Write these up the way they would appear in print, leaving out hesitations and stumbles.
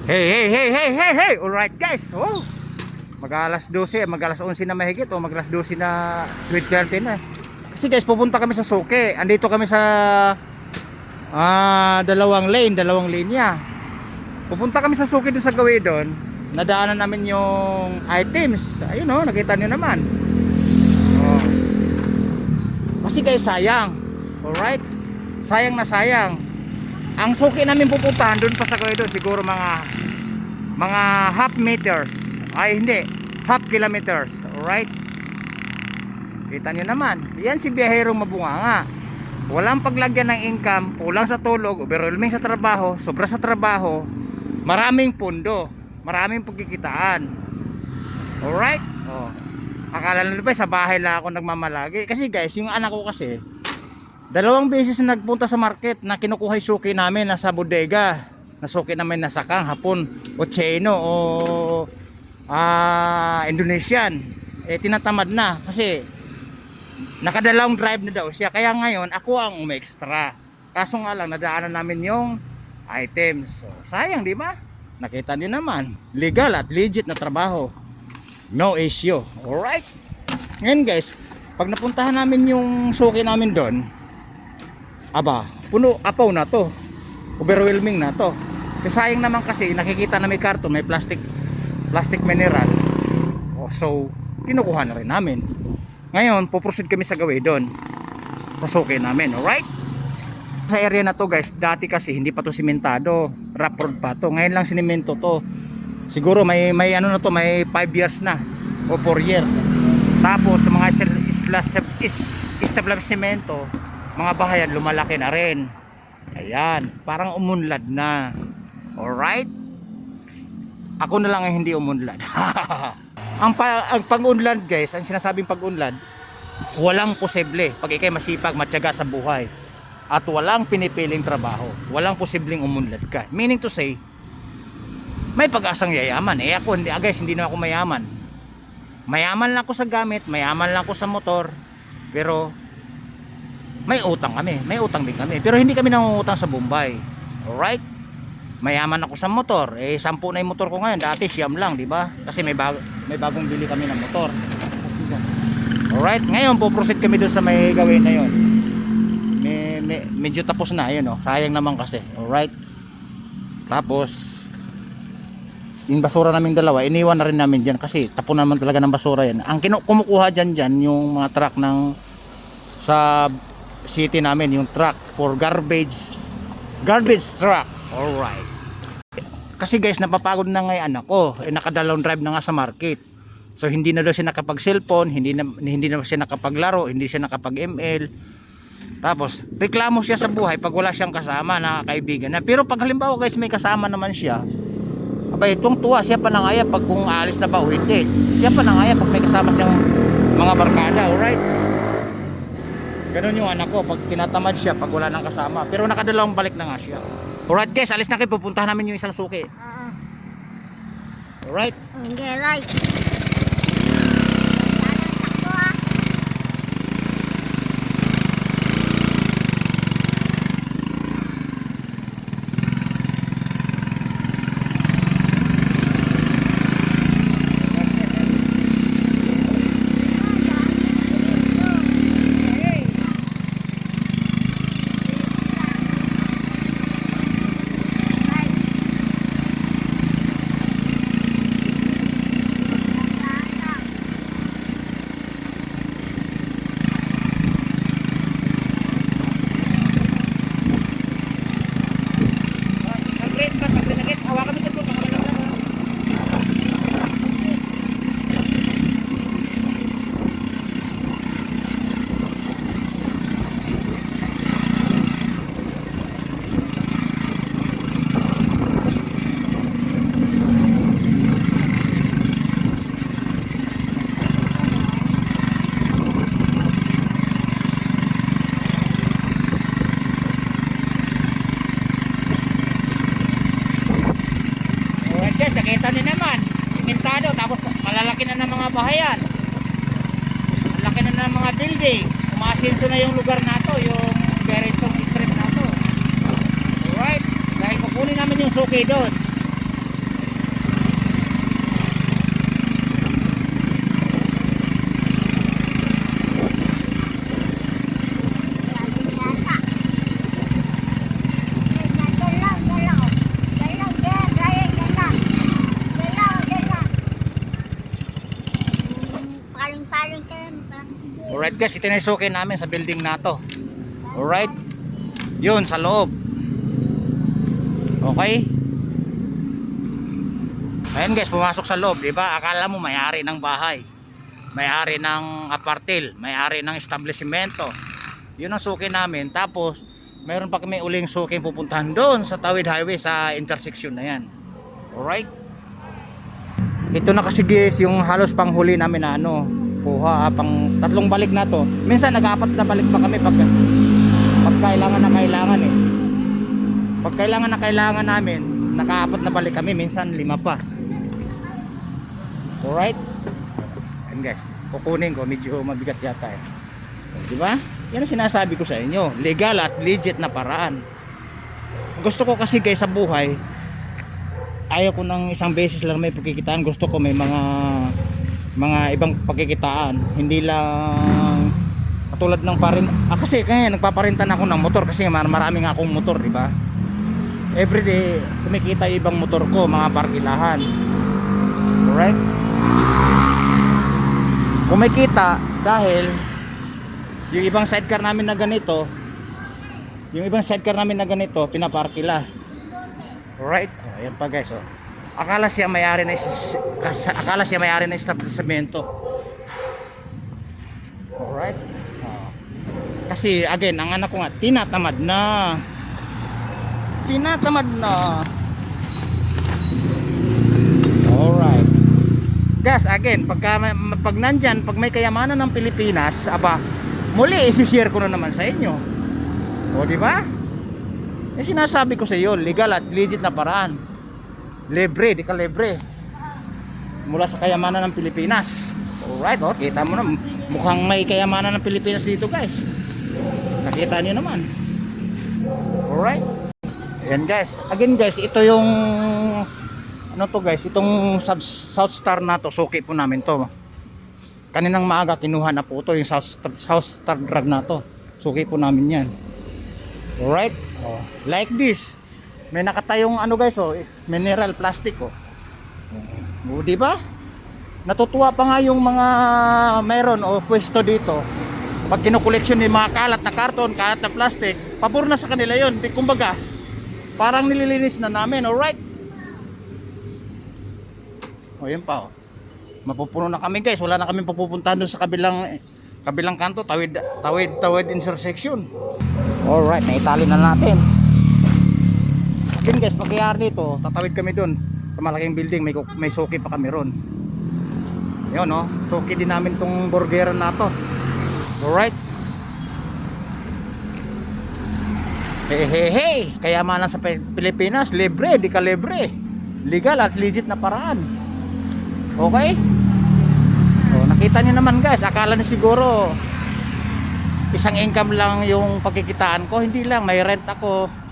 Hey. Alright guys. Oh. Mag-alas 12, mag-alas 11 na mahigit o mag-alas 12 na 12:30 na. Kasi guys, pupunta kami sa Suke. Andito kami sa dalawang linya. Pupunta kami sa Suke doon sa gawin doon. Nadaanan namin yung items. Ayun oh, nakita niyo naman. Oh. Kasi guys, sayang. Alright? Sayang na sayang. Ang Suki namin pupuntahan doon pa sa gawin doon, siguro mga half meters. Ay hindi, half kilometers. Alright? Kita nyo naman. Yan si biyaherong mabunganga. Walang paglagyan ng income, kulang sa tulog, overwhelming sa trabaho, sobra sa trabaho, maraming pundo, maraming pagkikitaan. Alright? Oh. Akala nyo ba sa bahay lang ako nagmamalagi? Kasi guys, yung anak ko kasi, dalawang beses na nagpunta sa market na kinukuha yung suki namin nasa bodega. Na suki namin nasa Kang, Hapon, o Chino, o Indonesian. Eh tinatamad na kasi nakadalawang drive na daw siya. Kaya ngayon ako ang umextra. Kaso nga lang nadaanan namin yung items. So, sayang di ba? Nakita niyo naman, legal at legit na trabaho. No issue. Alright? Ngayon guys, pag napuntahan namin yung suki namin doon, aba, puno, apaw na to. Overwhelming na to. Kasi sayang naman kasi nakikita na may karton, may plastic mineral. Oh, so, kinukuha na rin namin. Ngayon, puproceed kami sa gawin doon. Pasukin namin, alright? Sa area na to guys, dati kasi hindi pa to simentado. Rough road pa to. Ngayon lang sinimento to. Siguro may ano na to, may 5 years na o 4 years. Tapos sa mga establishmento, mga bahayan lumalaki na rin. Ayan, parang umunlad na. Alright? Ako na lang ang hindi umunlad. ang pag-unlad guys, ang sinasabing pag-unlad, walang posible pag ikay masipag, matyaga sa buhay at walang pinipiling trabaho. Walang posibleng umunlad ka. Meaning to say, may pag-asang yayaman. Eh ako, guys, hindi na ako mayaman. Mayaman lang ako sa gamit, mayaman lang ako sa motor, pero may utang kami, may utang din kami. Pero hindi kami nangungutang sa Bombay. Alright? Mayaman ako sa motor. Eh 10 na yung motor ko ngayon. Dati siyam lang, di ba? Kasi may bagong bili kami ng motor. Alright? Ngayon puproceed kami doon sa may gawin na 'yon. Medyo tapos na 'yun, oh. Sayang naman kasi. Alright? Tapos yung basura naming dalawa, iniwan na rin namin diyan kasi tapon naman talaga ng basura 'yan. Ang kumukuha diyan yung mga truck ng sa city namin, yung truck for garbage truck. Alright. Kasi guys, napapagod na nga yung anak ko. Eh, nakadalawang drive na nga sa market. So hindi na daw siya nakapag cellphone, hindi na siya nakapaglaro, hindi siya nakapag ML. Tapos reklamo siya sa buhay pag wala siyang kasama na kaibigan na. Pero pag halimbawa guys may kasama naman siya, abay tuwa siya pa nangaya pag kung aalis na ba o hindi. Siya pa nangaya pag may kasama siyang mga barkada. Alright? Ganun yung anak ko, pag tinatamad siya pag wala nang kasama. Pero nakadalawang balik na nga siya. Alright guys, alis na kayo, pupuntahan namin yung isang suki. Alright? Okay, right. Nakita niyo naman, simentado, tapos malalaki na ng mga bahayan, malaki na ng mga building, umasinso na yung lugar na to, yung Beretsong Street na to. Alright, dahil kukunin namin yung suki doon. Alright guys, ito na yung suki namin sa building na to. Alright. Yun, sa loob. Okay. Ayan guys, pumasok sa loob, diba? Akala mo may-ari ng bahay, may-ari ng apartil, may-ari ng establishmento. Yun ang suki namin. Tapos mayroon pa kami uling suki pupuntahan doon sa Tawid Highway sa intersection na yan. Alright. Ito na kasi guys yung halos panghuli namin na ano, kuha pang tatlong balik na to. Minsan nag-apat na balik pa kami pag kailangan na kailangan eh. Pag kailangan na kailangan namin, naka-apat na balik kami, minsan 5 pa. Alright. And guys, kukunin ko, medyo mabigat yata eh. Di ba? Yan ang sinasabi ko sa inyo, legal at legit na paraan. Gusto ko kasi guys sa buhay, ayaw ko ng isang beses lang may pagkikitaan. Gusto ko may mga ibang pagkikitaan. Hindi lang katulad ng kasi kaya nagpaparintan ako ng motor kasi marami nga akong motor, di ba? Everyday kumikita yung ibang motor ko, mga parkilahan. Alright? Kumikita dahil yung ibang sidecar namin na ganito, pinaparkila. Alright? Ayan pa guys, oh. Akala siya may-ari na establishmento. Alright? Oh. Kasi again, ang anak ko nga tinatamad na. Alright. Guys, again, pag nandyan, pag may kayamanan ng Pilipinas, muli isi-share ko na naman sa inyo. O, di ba? Sinasabi ko sa iyo, legal at legit na paraan. Libre, di ka libre. Mula sa kayamanan ng Pilipinas. Alright, oh, kita mo na. Mukhang may kayamanan ng Pilipinas dito, guys. Nakita niyo naman. Alright. Ayan, guys. Again, guys, ito yung itong South Star na to. Suki po namin to. Kaninang maaga kinuha na po to yung South Star drug na to. Suki po namin yan. Alright. Oh, like this. May nakatayong guys, oh, mineral plastic, oh. Oh, di ba? Natutuwa pa nga yung mga meron o pwesto dito. Pag kinukoleksyon yung mga kalat na karton, kalat na plastic, pabor na sa kanila yun. Kumbaga, parang nililinis na namin. Alright. O, yun pa, oh. Mapupuno na kami guys. Wala na kami pupuntahan doon sa kabilang kanto. Tawid intersection. Alright, naitali na natin. Yun guys, pagkayari nito, tatawid kami doon sa malaking building. May suki pa kami ron. Yun, no? Suki din namin tong burgeran na to. Alright. Hey. Kayamanan sa Pilipinas, libre, di ka libre. Legal at legit na paraan. Okay? O, nakita niyo naman guys, akala niyo siguro isang income lang yung pagkikitaan ko. Hindi lang, may rent ako.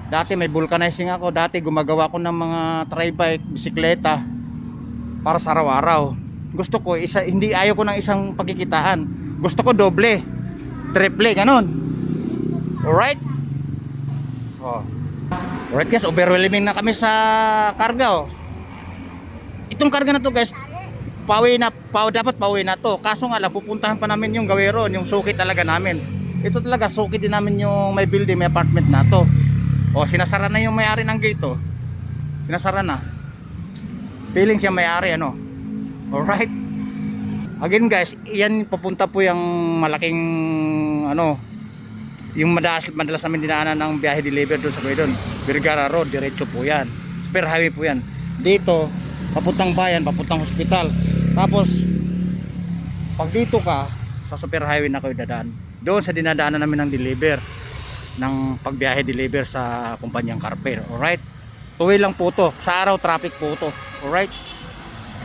Dati may vulcanizing ako. Dati gumagawa ko ng mga tri-bike, bisikleta para sa araw-araw. Gusto ko, hindi ayaw ko ng isang pagkikitaan. Gusto ko doble, triple, ganun. Alright? Oh. Alright guys, overwhelming na kami sa karga, oh. Itong karga na to guys, dapat pauwi na to. Kaso nga lang, pupuntahan pa namin yung Gaweron, yung suki talaga namin. Ito talaga, suki din namin yung may building, may apartment na to. O, sinasara na yung may-ari ng gate, oh. Sinasara na. Feeling siya may-ari, ano. Alright. Again guys, yan papunta po yung malaking, yung madalas namin dinaanan ng biyahe deliver doon sa Gaweron. Vergara Road, diretso po yan. Super highway po yan. Dito, papuntang bayan, papuntang hospital. Tapos, pag dito ka, sa super highway na kayo dadaan. Doon sa dinadaanan namin ng deliver. Ng pagbiyahe deliver sa kumpanyang Carper. Alright? Tuwi lang po to. Sa araw traffic po to. Alright?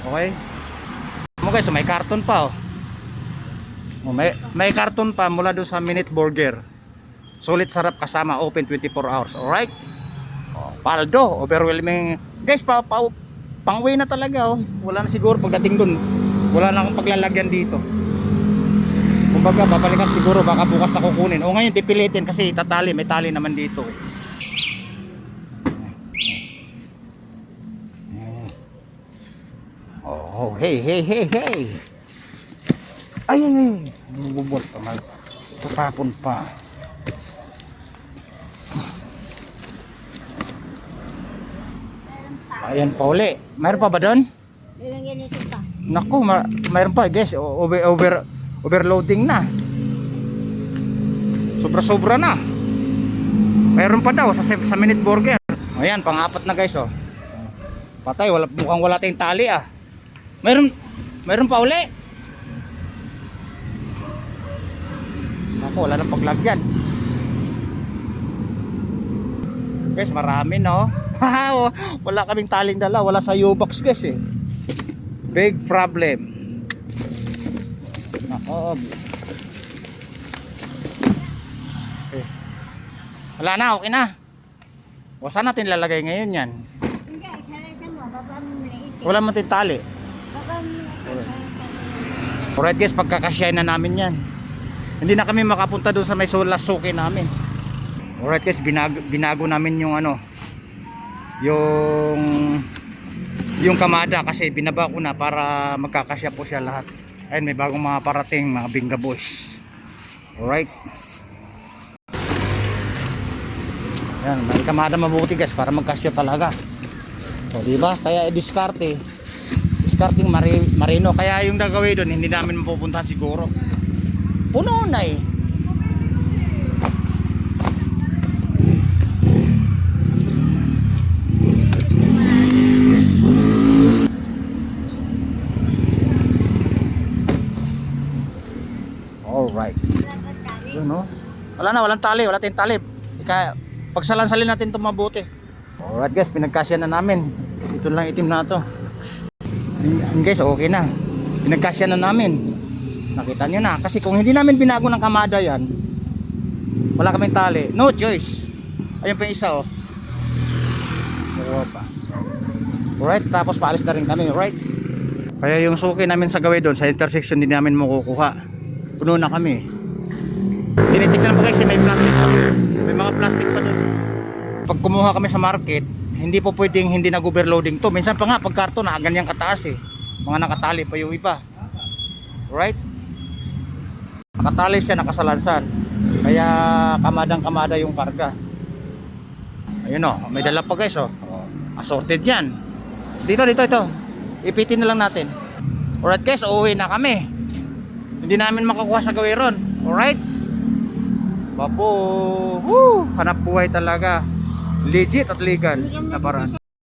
Okay? Mo guys, may karton pa, oh. May karton pa mula doon sa Minute Burger. Sulit sarap kasama, open 24 hours. Alright? Oh, paldo, overwhelming. Guys, pang-uwi na talaga, oh. Wala na siguro pagdating doon. Wala na akong paglalagyan dito. Kumbaga, babalikan siguro, baka bukas na kukunin. O ngayon, pipilitin kasi tatali, may tali naman dito. Oh, hey. Ay, ay, ay. Bubol pa mal. Tatapon pa. Ayan pa uli. Mayroon pa ba doon? Ilang ganito pa. Naku, mayroon pa guys. Overloading na. Sobra-sobra na. Mayroon pa daw sa minute burger. Ayan, pang-apat na guys oh. Patay, mukhang wala tayong tali ah. Mayroon pa uli. Naku, wala nang paglagyan. Guys, marami no. Wala kaming taling dala, wala sa U-box guys eh. Big problem. Nako. Okay. Wala na, okay na. O saan natin lalagay ngayon yan? Hindi, sa mo. Baba mo maliit. Wala mo tayong tali. Baba mo maliit. Alright guys, pagkakasyahin na namin yan. Hindi na kami makapunta doon sa may suki namin. Alright guys, binago namin yung ano, yung kamada kasi binaba ko na para magkakasya po siya lahat. Ayun, may bagong mga parating, mga Binga boys. Alright. Yan, may kamada mabuti guys para magkasya talaga. So, diba? Kaya diskarte. Discarding marino. Kaya yung gagawin doon, hindi namin mapupuntahan siguro. Puno na eh. Alright. Yun no? Wala na, walang tali, wala tayong tali. Kaya pagsalansalin natin ito mabuti. Alright guys, pinagkasya na namin. Ito lang itim na to. Yan guys, okay na. Pinagkasya na namin. Nakita nyo na. Kasi kung hindi namin binago ng kamada yan, wala kaming tali. No choice. Ayun pa yung isa oh. Pa. Alright, tapos paalis na rin kami. Alright. Kaya yung suki namin sa gawin doon, sa intersection din namin makukuha. Puno na kami. Tinitignan pa kasi may plastic pa. May mga plastic pa doon. Pag kumuha kami sa market, hindi po pwedeng hindi nag-overloading to. Minsan pa nga pag karton na ganyan kataas eh. Mga nakatali pa yung iba. Right? Nakatali siya, nakasalansan. Kaya kamadang-kamada yung karga. Ayun oh, may dala pa guys oh. Assorted yan. Dito. Ipitin na lang natin. Alright guys, uuwi na kami. Hindi namin makakuha sa gawiron. Alright? Bapo. Woo! Hanap buhay talaga. Legit at legal na paraan.